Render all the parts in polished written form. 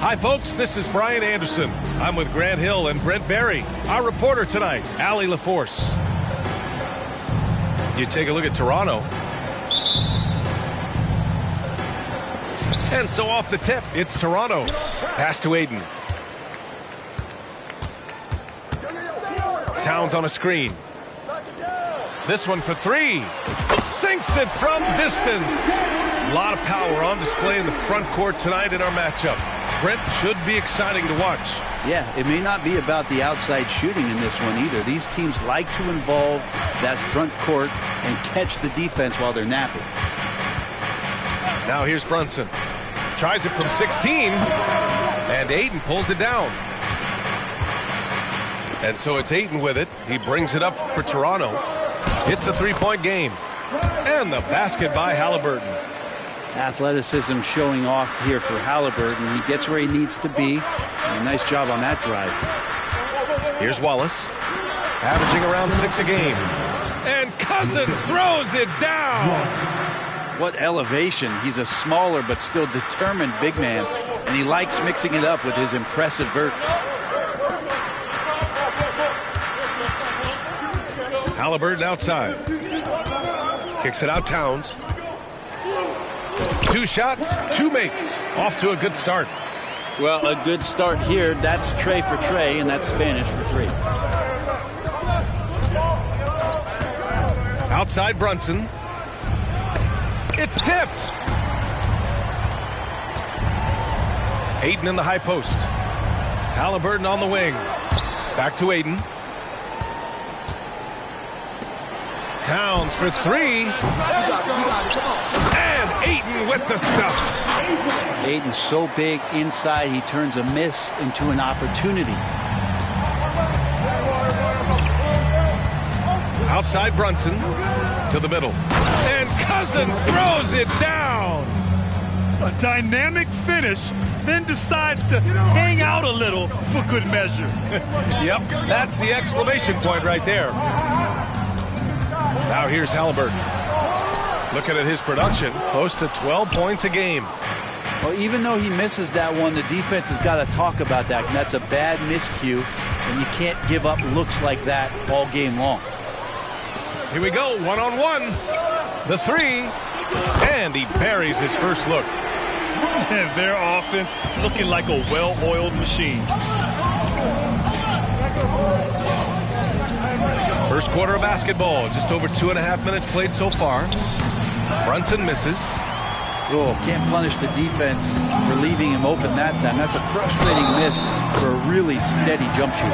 Hi, folks. This is Brian Anderson. I'm with Grant Hill and Brent Berry. Our reporter tonight, Allie LaForce. You take a look at Toronto. And so off the tip, it's Toronto. Pass to Aiden. Towns on a screen. This one for three. Sinks it from distance. A lot of power on display in the front court tonight in our matchup. Brent, should be exciting to watch. Yeah, it may not be about the outside shooting in this one either. These teams like to involve that front court and catch the defense while they're napping. Now here's Brunson. Tries it from 16, and Aiden pulls it down. And so it's Aiden with it. He brings it up for Toronto. It's a three-point game. And the basket by Halliburton. Athleticism showing off here for Halliburton. He gets where he needs to be. And a nice job on that drive. Here's Wallace, averaging around 6 a game. And Cousins throws it down. What elevation. He's a smaller but still determined big man. And he likes mixing it up with his impressive vert. Halliburton outside. Kicks it out Towns. 2 shots, 2 makes. Off to a good start. Well, a good start here. That's Trey for Trey, and that's Spanish for 3. Outside Brunson. It's tipped. Aiden in the high post. Halliburton on the wing. Back to Aiden. Towns for 3. And Aiden with the stuff. Aiden's so big inside, he turns a miss into an opportunity. Outside Brunson to the middle. And Cousins throws it down. A dynamic finish, then decides to hang out a little for good measure. Yep, that's the exclamation point right there. Now here's Halliburton. Looking at his production, close to 12 points a game. Well, even though he misses that one, the defense has got to talk about that. That's a bad miscue. and you can't give up looks like that all game long. Here we go, one-on-one. The three, and he buries his first look. And their offense looking like a well-oiled machine. First quarter of basketball, just over 2.5 minutes played so far. Brunson misses. Oh, can't punish the defense for leaving him open that time. That's a frustrating miss for a really steady jump shooter.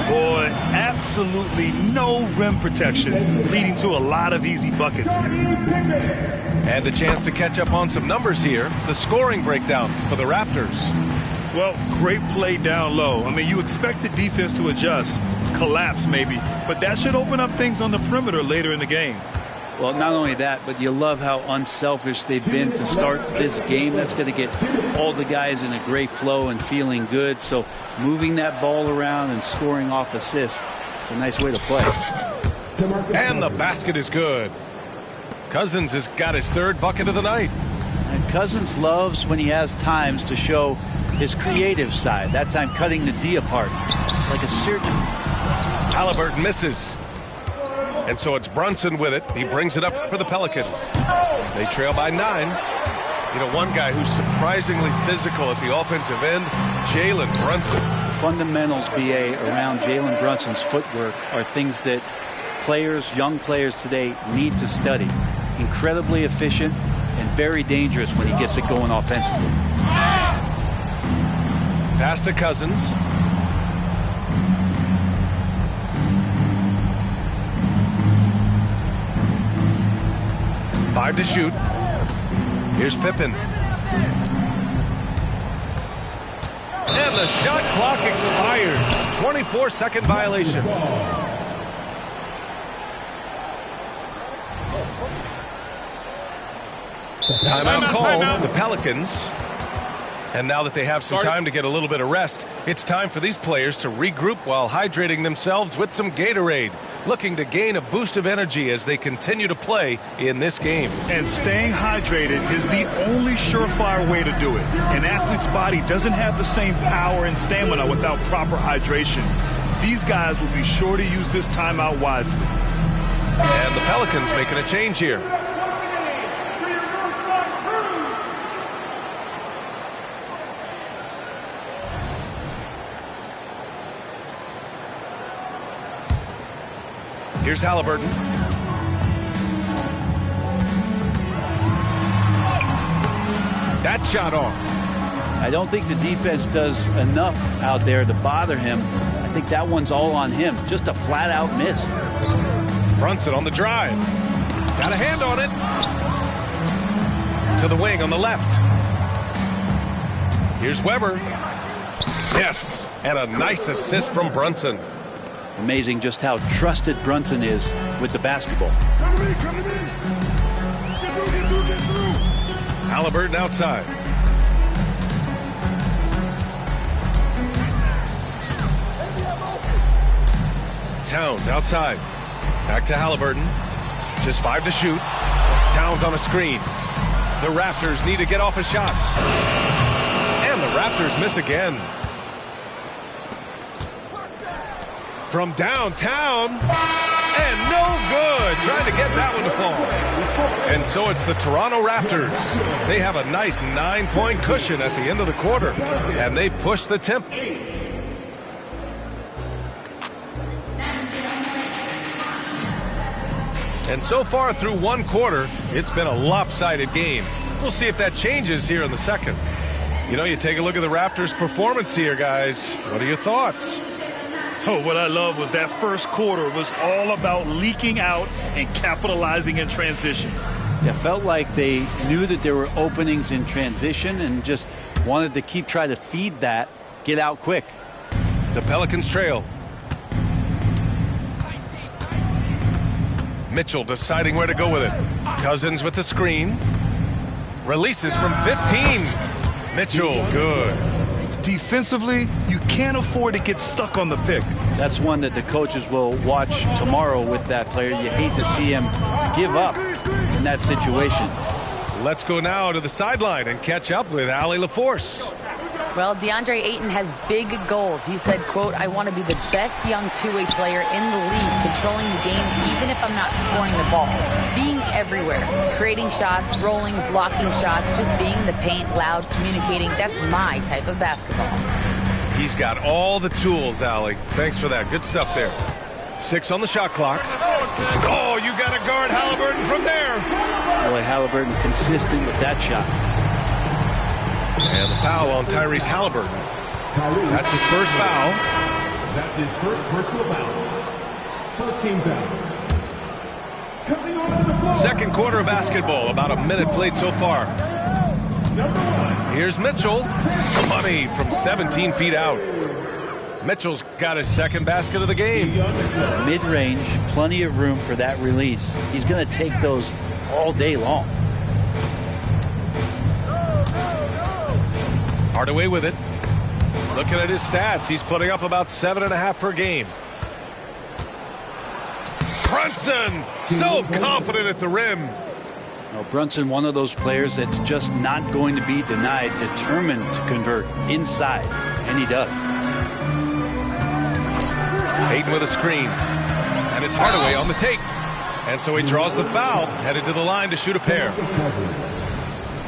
Boy, absolutely no rim protection, leading to a lot of easy buckets. And a chance to catch up on some numbers here. The scoring breakdown for the Raptors. Well, great play down low. I mean, you expect the defense to adjust, collapse maybe, but that should open up things on the perimeter later in the game. Well, not only that, but you love how unselfish they've been to start this game. That's going to get all the guys in a great flow and feeling good. So moving that ball around and scoring off assists, it's a nice way to play. And the basket is good. Cousins has got his third bucket of the night. And Cousins loves when he has times to show his creative side. That time cutting the D apart like a surgeon. Halliburton misses. And so it's Brunson with it. He brings it up for the Pelicans. They trail by 9. You know, one guy who's surprisingly physical at the offensive end, Jalen Brunson. The fundamentals, BA, around Jalen Brunson's footwork are things that players, young players today need to study. Incredibly efficient and very dangerous when he gets it going offensively. Pass to Cousins. Five to shoot. Here's Pippen. And the shot clock expires. 24-second violation. Timeout call. The Pelicans. And now that they have some time to get a little bit of rest, it's time for these players to regroup while hydrating themselves with some Gatorade, looking to gain a boost of energy as they continue to play in this game. And staying hydrated is the only surefire way to do it. An athlete's body doesn't have the same power and stamina without proper hydration. These guys will be sure to use this timeout wisely. And the Pelicans making a change here. Here's Halliburton. That shot off. I don't think the defense does enough out there to bother him. I think that one's all on him. Just a flat-out miss. Brunson on the drive. Got a hand on it. To the wing on the left. Here's Weber. Yes, and a nice assist from Brunson. Amazing just how trusted Brunson is with the basketball. Halliburton outside. Towns outside. Back to Halliburton. Just 5 to shoot. Towns on a screen. The Raptors need to get off a shot. And the Raptors miss again. From downtown, and no good. Trying to get that one to fall. And so it's the Toronto Raptors. They have a nice 9-point cushion at the end of the quarter, and they push the tempo. And so far through one quarter, it's been a lopsided game. We'll see if that changes here in the second. You know, you take a look at the Raptors' performance here, guys. What are your thoughts? Oh, what I love was that first quarter was all about leaking out and capitalizing in transition. It felt like they knew that there were openings in transition and just wanted to keep trying to feed that, get out quick. The Pelicans trail. Mitchell deciding where to go with it. Cousins with the screen. Releases from 15. Mitchell, good. Defensively, you can't afford to get stuck on the pick. That's one that the coaches will watch tomorrow with that player. You hate to see him give up in that situation. Let's go now to the sideline and catch up with Allie LaForce. Well, DeAndre Ayton has big goals. He said, quote, "I want to be the best young two-way player in the league, controlling the game even if I'm not scoring the ball. Being everywhere, creating shots, rolling, blocking shots, just being in the paint, loud, communicating. That's my type of basketball." He's got all the tools, Allie. Thanks for that. Good stuff there. 6 on the shot clock. Oh, you got to guard Halliburton from there. Boy, Halliburton consistent with that shot. And the foul on Tyrese Halliburton. That's his first foul. That's his first personal foul. First game foul. Second quarter of basketball. About a minute played so far. Here's Mitchell. Money from 17 feet out. Mitchell's got his second basket of the game. Mid-range, plenty of room for that release. He's going to take those all day long. Hardaway with it. Looking at his stats, he's putting up about 7.5 per game. Brunson, so confident at the rim. Well, Brunson, one of those players that's just not going to be denied, determined to convert inside, and he does. Ayton with a screen, and it's Hardaway on the take. And so he draws the foul, headed to the line to shoot a pair.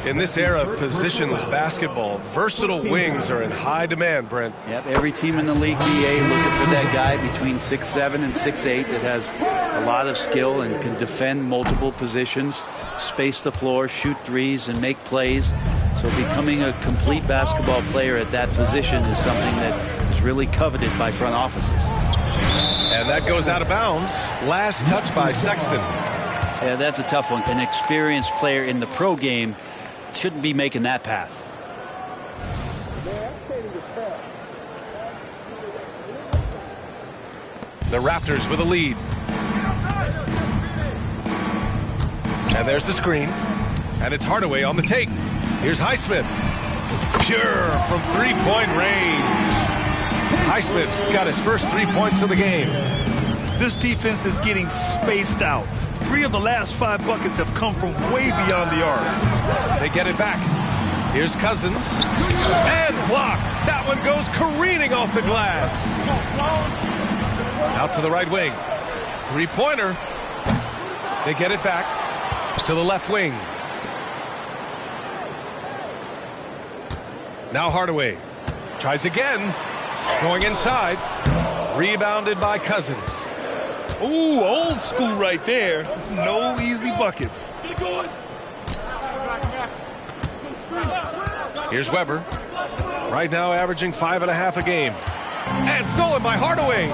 In this era of positionless basketball, versatile wings are in high demand, Brent. Yep, every team in the league, BA, looking for that guy between 6'7" and 6'8" that has a lot of skill and can defend multiple positions, space the floor, shoot threes, and make plays. So becoming a complete basketball player at that position is something that is really coveted by front offices. And that goes out of bounds. Last touch by Sexton. Yeah, that's a tough one. An experienced player in the pro game shouldn't be making that pass. The Raptors with a lead. And there's the screen. And it's Hardaway on the take. Here's Highsmith. Pure from three-point range. Highsmith's got his first 3 points of the game. This defense is getting spaced out. 3 of the last 5 buckets have come from way beyond the arc. They get it back. Here's Cousins. And blocked. That one goes careening off the glass. Out to the right wing. Three-pointer. They get it back to the left wing. Now Hardaway tries again. Going inside. Rebounded by Cousins. Ooh, old school right there. No easy buckets. Here's Weber. Right now averaging 5.5 a game. And stolen by Hardaway.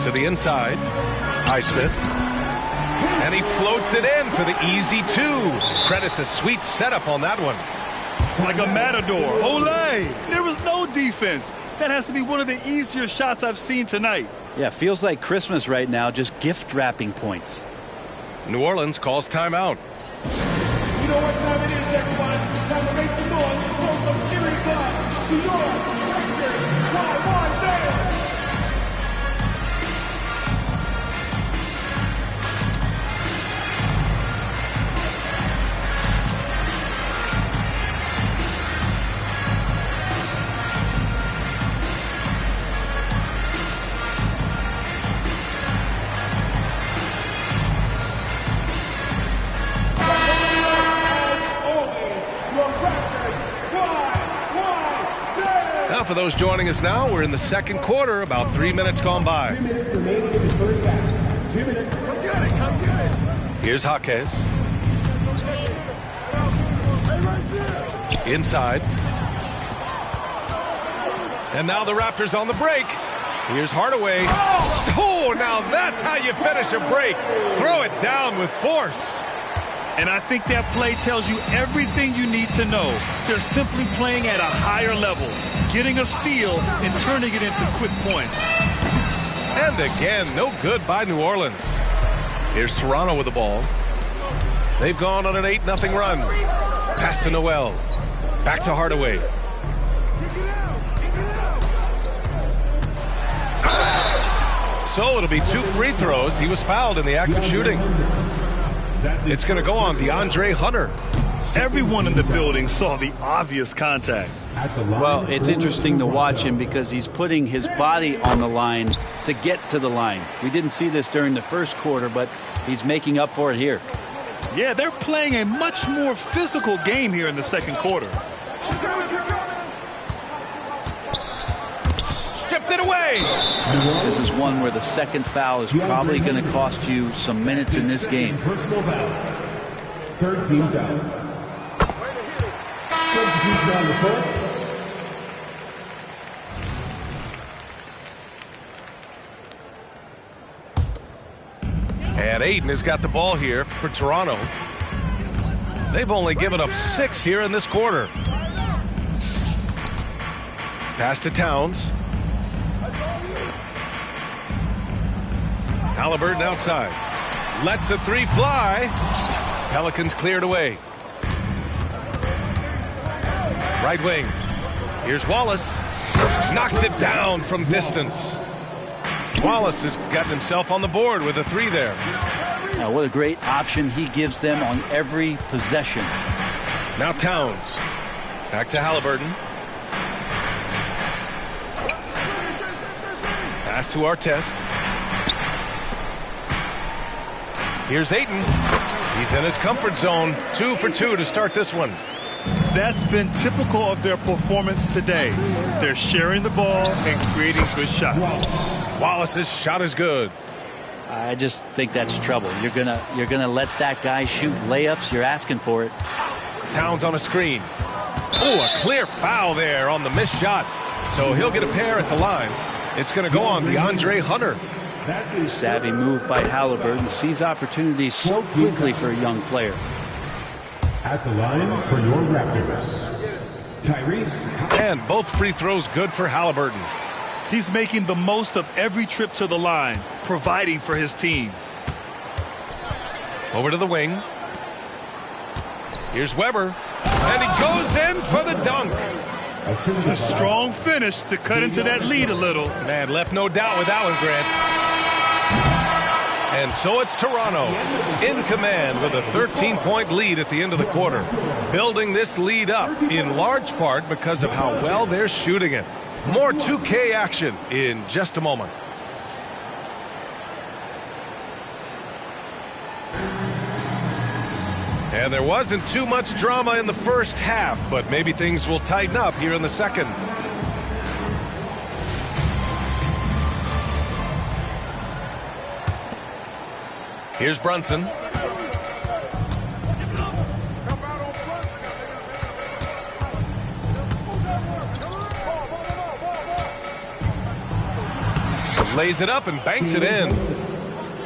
To the inside. Highsmith. And he floats it in for the easy 2. Credit the sweet setup on that one. Like a matador. Olay! There was no defense. That has to be one of the easier shots I've seen tonight. Yeah, feels like Christmas right now, just gift wrapping points. New Orleans calls timeout. You know what time it is, everyone? Time to make some noise and show some serious love. New York, Rangers, Y-Y fans. Now for those joining us now, we're in the second quarter, about 3 minutes gone by. 2 minutes remaining in the first half. 2 minutes. Come get it, come get it. Here's Jaquez. Inside. And now the Raptors on the break. Here's Hardaway. Oh, now that's how you finish a break. Throw it down with force. And I think that play tells you everything you need to know. They're simply playing at a higher level, getting a steal and turning it into quick points. And again, no good by New Orleans. Here's Toronto with the ball. They've gone on an 8-0 run. Pass to Noel. Back to Hardaway. So it'll be 2 free throws. He was fouled in the act of shooting. It's going to go on DeAndre Hunter. Everyone in the building saw the obvious contact. Well, it's interesting to watch him because he's putting his body on the line to get to the line. We didn't see this during the first quarter, but he's making up for it here. Yeah, they're playing a much more physical game here in the second quarter. Stripped it away. This is one where the second foul is probably going to cost you some minutes in this game. Personal foul. Third team foul. Substitution on the court. And Ayton has got the ball here for Toronto. They've only given up 6 here in this quarter. Pass to Towns. Halliburton outside. Lets the three fly. Pelicans cleared away. Right wing. Here's Wallace. Knocks it down from distance. Wallace has gotten himself on the board with a 3 there. Now, what a great option he gives them on every possession. Now Towns. Back to Halliburton. Pass to Artest. Here's Ayton. He's in his comfort zone. 2 for 2 to start this one. That's been typical of their performance today. They're sharing the ball and creating good shots. Wallace's shot is good. I just think that's trouble. You're gonna let that guy shoot layups. You're asking for it. Towns on a screen. Oh, a clear foul there on the missed shot. So he'll get a pair at the line. It's going to go on DeAndre Hunter. Savvy move by Halliburton. Sees opportunities so quickly for a young player. At the line for your Raptors, Tyrese. And both free throws good for Halliburton. He's making the most of every trip to the line, providing for his team. Over to the wing. Here's Weber. And he goes in for the dunk. A strong finish to cut into that lead a little. Man, left no doubt with that one, Grant. And so it's Toronto in command with a 13-point lead at the end of the quarter. Building this lead up in large part because of how well they're shooting it. More 2K action in just a moment. And there wasn't too much drama in the first half, but maybe things will tighten up here in the second. Here's Brunson. Lays it up and banks it in.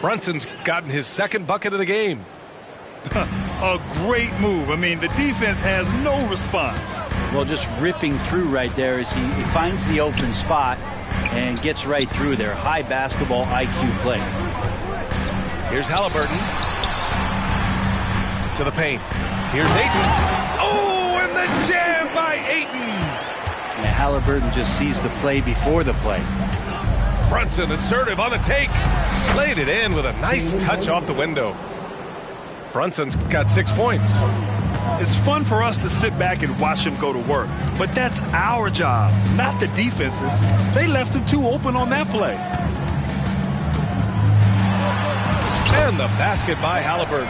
Brunson's gotten his second bucket of the game. A great move. I mean, the defense has no response. Well, just ripping through right there as he finds the open spot and gets right through there. High basketball IQ play. Here's Halliburton. To the paint. Here's Ayton. Oh, and the jam by Ayton. And Halliburton just sees the play before the play. Brunson assertive on the take. Laid it in with a nice touch off the window. Brunson's got 6 points. It's fun for us to sit back and watch him go to work. But that's our job, not the defense's. They left him too open on that play. And the basket by Halliburton.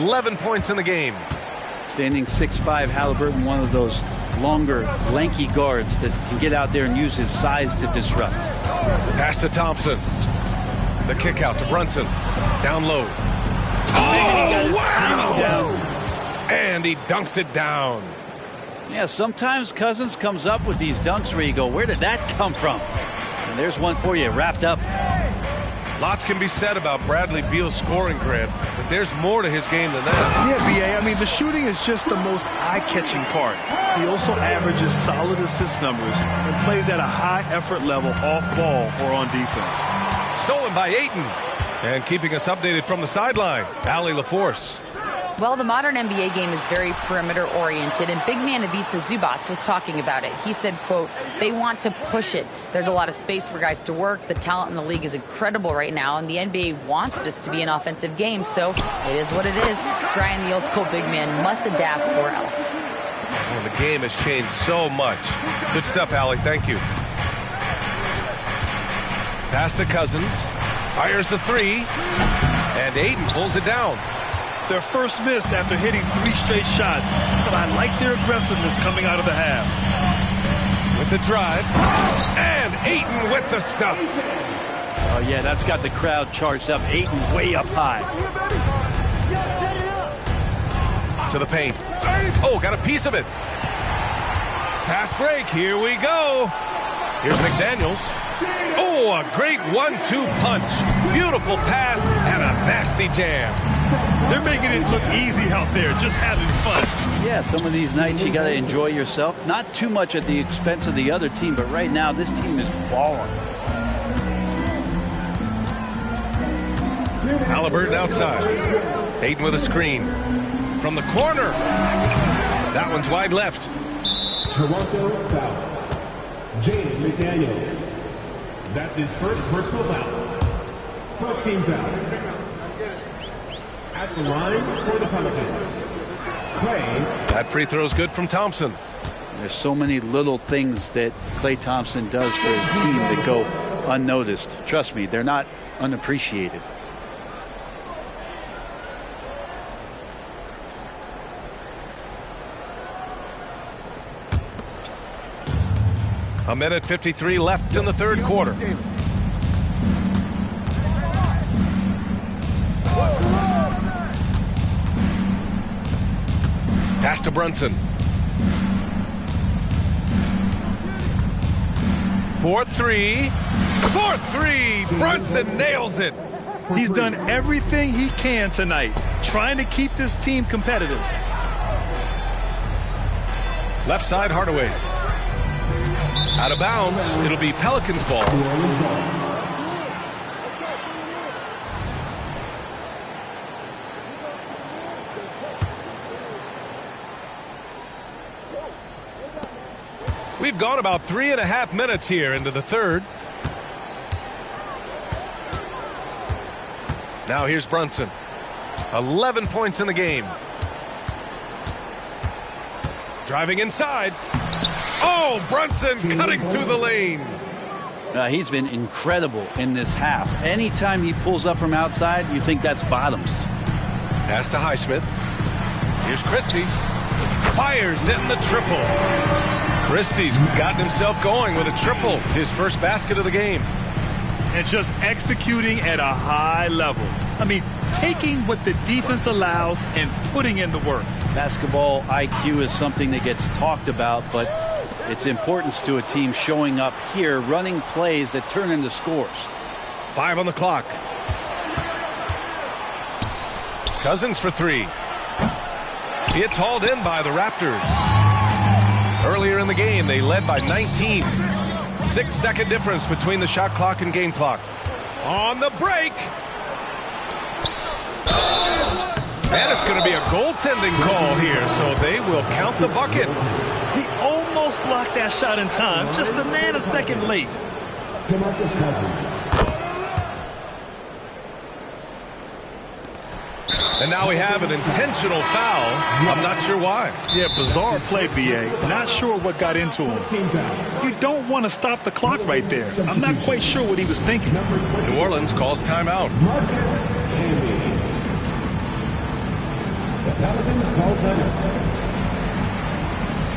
11 points in the game. Standing 6'5", Halliburton, one of those longer, lanky guards that can get out there and use his size to disrupt. Pass to Thompson. The kick out to Brunson. Down low. Oh, wow! Down. And he dunks it down. Yeah, sometimes Cousins comes up with these dunks where you go, where did that come from? And there's one for you, wrapped up. Lots can be said about Bradley Beal's scoring, Grant, but there's more to his game than that. Yeah, B.A., I mean, the shooting is just the most eye-catching part. He also averages solid assist numbers and plays at a high effort level off ball or on defense. Stolen by Ayton. And keeping us updated from the sideline, Allie LaForce. Well, the modern NBA game is very perimeter-oriented, and big man Ivica Zubac was talking about it. He said, quote, they want to push it. There's a lot of space for guys to work. The talent in the league is incredible right now, and the NBA wants this to be an offensive game, so it is what it is. Brian, the old-school big man, must adapt or else. Well, the game has changed so much. Good stuff, Allie. Thank you. Pass to Cousins. Fires the three. And Ayton pulls it down. Their first missed after hitting 3 straight shots, but I like their aggressiveness coming out of the half. With the drive. And Ayton with the stuff. Oh, yeah, that's got the crowd charged up. Ayton way up high. To the paint. Oh, got a piece of it. Fast break. Here we go. Here's McDaniels. Oh, a great 1-2 punch. Beautiful pass and a nasty jam. They're making it look easy out there, just having fun. Yeah, some of these nights you got to enjoy yourself. Not too much at the expense of the other team, but right now this team is balling. Halliburton outside. Ayton with a screen. From the corner. That one's wide left. Toronto foul. James McDaniels. That's his first personal foul. First team foul. At the line for the Pelicans. That free throw is good from Thompson. There's so many little things that Klay Thompson does for his team that go unnoticed. Trust me, they're not unappreciated. A minute 53 left in the third quarter. Pass to Brunson. 4-3. 4-3. Brunson nails it. He's done everything he can tonight, trying to keep this team competitive. Left side, Hardaway. Out of bounds. It'll be Pelicans ball. We've gone about 3.5 minutes here into the third. Now here's Brunson. 11 points in the game. Driving inside. Oh, Brunson cutting through the lane. He's been incredible in this half. Anytime he pulls up from outside, you think that's bottoms. Pass to Highsmith. Here's Christie. Fires in the triple. Christie's gotten himself going with a triple. His first basket of the game. And just executing at a high level. I mean, taking what the defense allows and putting in the work. Basketball IQ is something that gets talked about, but its importance to a team showing up here, running plays that turn into scores. 5 on the clock. Cousins for 3. It's hauled in by the Raptors. Earlier in the game, they led by 19. 6-second difference between the shot clock and game clock. On the break. And it's going to be a goaltending call here, so they will count the bucket. He almost blocked that shot in time, just a nanosecond late. And now we have an intentional foul. I'm not sure why. Yeah, bizarre play, B.A. Not sure what got into him. You don't want to stop the clock right there. I'm not quite sure what he was thinking. New Orleans calls timeout. The Pelicans call timeout.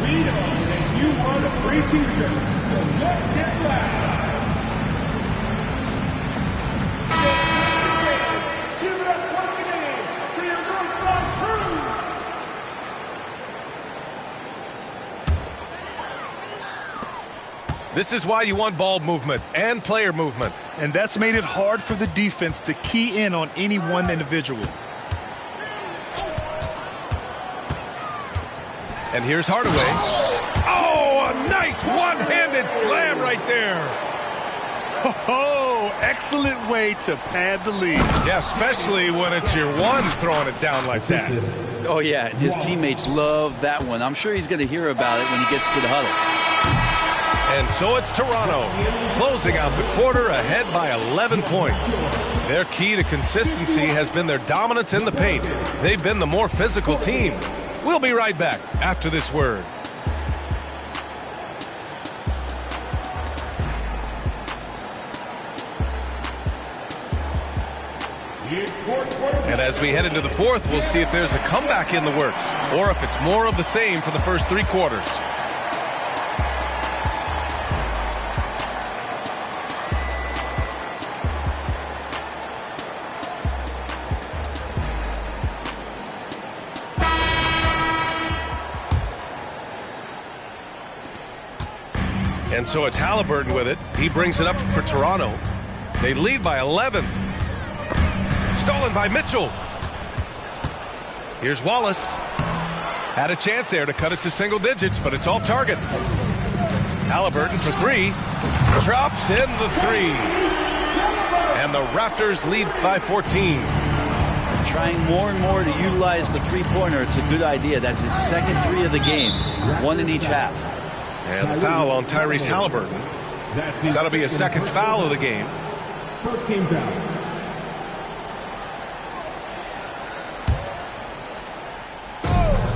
We know that you want a free t-shirt, so let's get loud. Give it up once again for your Northbound crew. This is why you want ball movement and player movement. And that's made it hard for the defense to key in on any one individual. And here's Hardaway. Oh, a nice one-handed slam right there. Oh, excellent way to pad the lead. Yeah, especially when it's your one throwing it down like that. Oh, yeah, his teammates love that one. I'm sure he's going to hear about it when he gets to the huddle. And so it's Toronto, closing out the quarter ahead by 11 points. Their key to consistency has been their dominance in the paint. They've been the more physical team. We'll be right back after this word. And as we head into the fourth, we'll see if there's a comeback in the works or if it's more of the same for the first 3 quarters. And so it's Halliburton with it. He brings it up for Toronto. They lead by 11. Stolen by Mitchell. Here's Wallace. Had a chance there to cut it to single digits, but it's off target. Halliburton for 3. Drops in the 3. And the Raptors lead by 14. Trying more and more to utilize the three-pointer. It's a good idea. That's his second 3 of the game. 1 in each half. And the foul on Tyrese Halliburton. That'll be a second foul of the game. First game foul.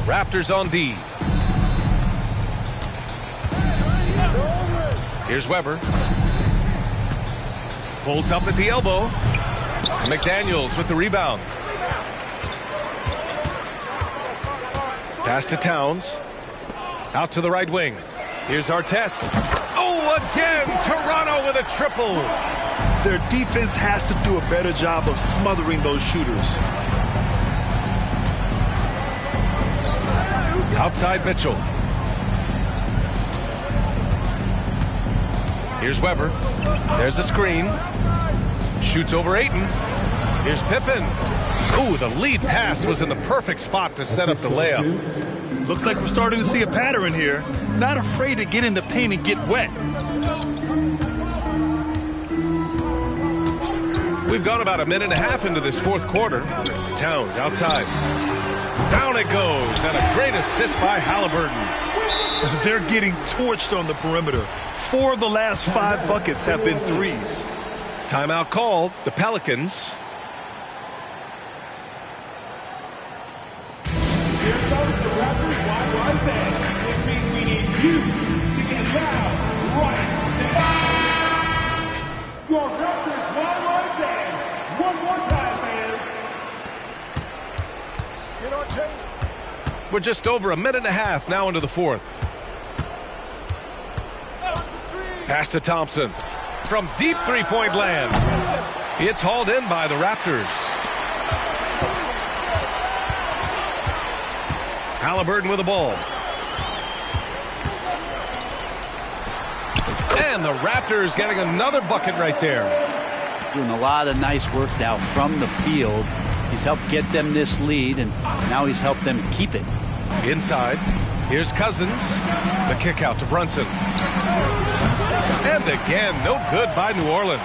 Raptors on D. Here's Weber. Pulls up at the elbow. McDaniels with the rebound. Pass to Towns. Out to the right wing. Here's Artest. Oh, again, Toronto with a triple. Their defense has to do a better job of smothering those shooters. Outside Mitchell. Here's Weber. There's a screen. Shoots over Ayton. Here's Pippen. Ooh, the lead pass was in the perfect spot to set up the layup. Looks like we're starting to see a pattern here. Not afraid to get in the paint and get wet. We've gone about a minute and a half into this fourth quarter. Towns outside. Down it goes, and a great assist by Halliburton. They're getting torched on the perimeter. 4 of the last 5 buckets have been threes. Timeout called. The Pelicans. Here comes the Raptors wide right band, which means we need you to get loud right now. Your Raptors wide right band. One more time, fans. Get on tape. We're just over a minute and a half now into the fourth. Pass to Thompson. From deep three-point land. It's hauled in by the Raptors. Halliburton with the ball. And the Raptors getting another bucket right there. Doing a lot of nice work now from the field. He's helped get them this lead, and now he's helped them keep it. Inside. Here's Cousins. The kick out to Brunson. And again, no good by New Orleans.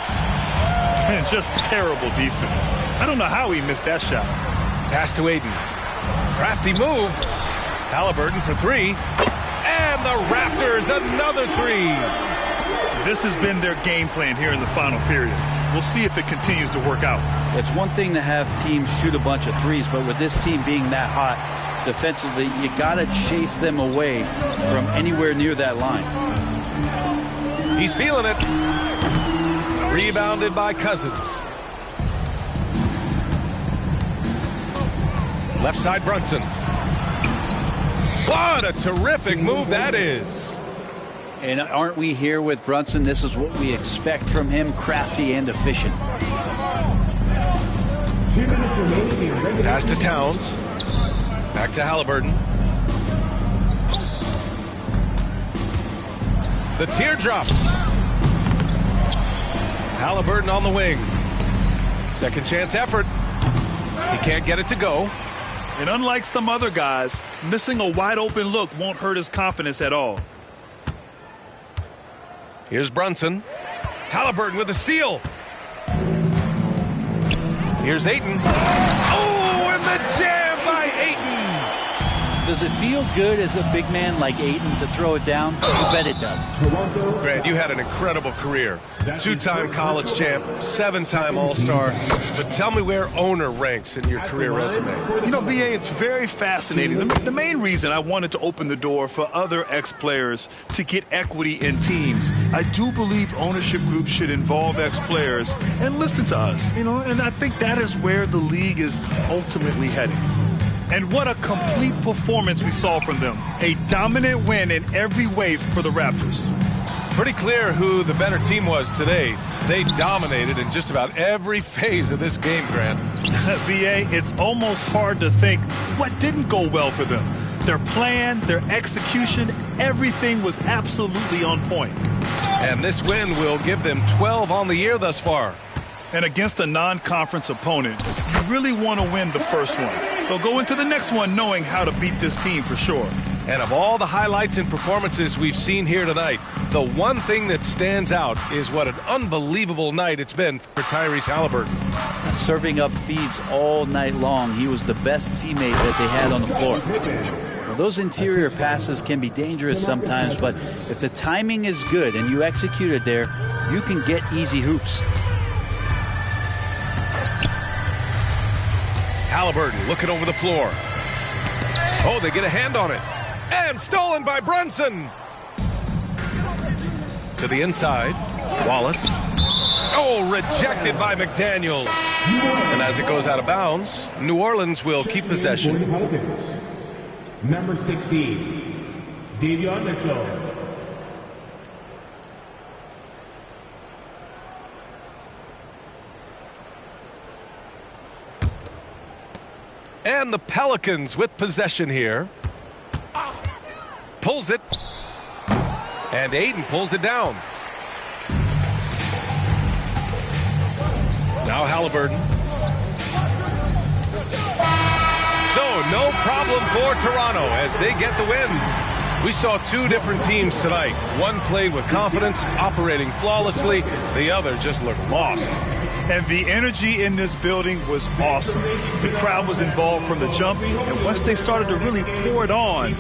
And just terrible defense. I don't know how he missed that shot. Pass to Ayton. Crafty move. Halliburton for 3. And the Raptors another 3. This has been their game plan here in the final period. We'll see if it continues to work out. It's one thing to have teams shoot a bunch of threes, but with this team being that hot defensively, you got to chase them away from anywhere near that line. He's feeling it. Rebounded by Cousins. Left side Brunson. What a terrific move that is. And aren't we here with Brunson? This is what we expect from him, crafty and efficient. 2 minutes remaining. Pass to Towns. Back to Halliburton. The teardrop. Halliburton on the wing. Second chance effort. He can't get it to go. And unlike some other guys, missing a wide open look won't hurt his confidence at all. Here's Brunson. Halliburton with a steal. Here's Ayton. Oh, and the jam by Ayton. The Does it feel good as a big man like Ayton to throw it down? You bet it does. Grant, you had an incredible career. 2-time college champ, 7-time All-Star. But tell me where owner ranks in your career resume. You know, B.A., it's very fascinating. The main reason I wanted to open the door for other ex-players to get equity in teams, I do believe ownership groups should involve ex-players and listen to us, you know, and I think that is where the league is ultimately heading. And what a complete performance we saw from them. A dominant win in every way for the Raptors. Pretty clear who the better team was today. They dominated in just about every phase of this game, Grant. B.A., it's almost hard to think what didn't go well for them. Their plan, their execution, everything was absolutely on point. And this win will give them 12 on the year thus far. And against a non-conference opponent, you really want to win the first one. They'll go into the next one knowing how to beat this team for sure. And of all the highlights and performances we've seen here tonight, the one thing that stands out is what an unbelievable night it's been for Tyrese Halliburton. Serving up feeds all night long. He was the best teammate that they had on the floor. Well, those interior passes can be dangerous sometimes, but if the timing is good and you execute it there, you can get easy hoops. Halliburton looking over the floor. Oh, they get a hand on it. And stolen by Brunson. To the inside. Wallace. Oh, rejected by McDaniels. And as it goes out of bounds, New Orleans will keep possession. Number 16, Davion Mitchell. And the Pelicans with possession here. Pulls it. And Ayton pulls it down. Now Halliburton. So no problem for Toronto as they get the win. We saw two different teams tonight. One played with confidence, operating flawlessly. The other just looked lost. And the energy in this building was awesome. The crowd was involved from the jump, and once they started to really pour it on,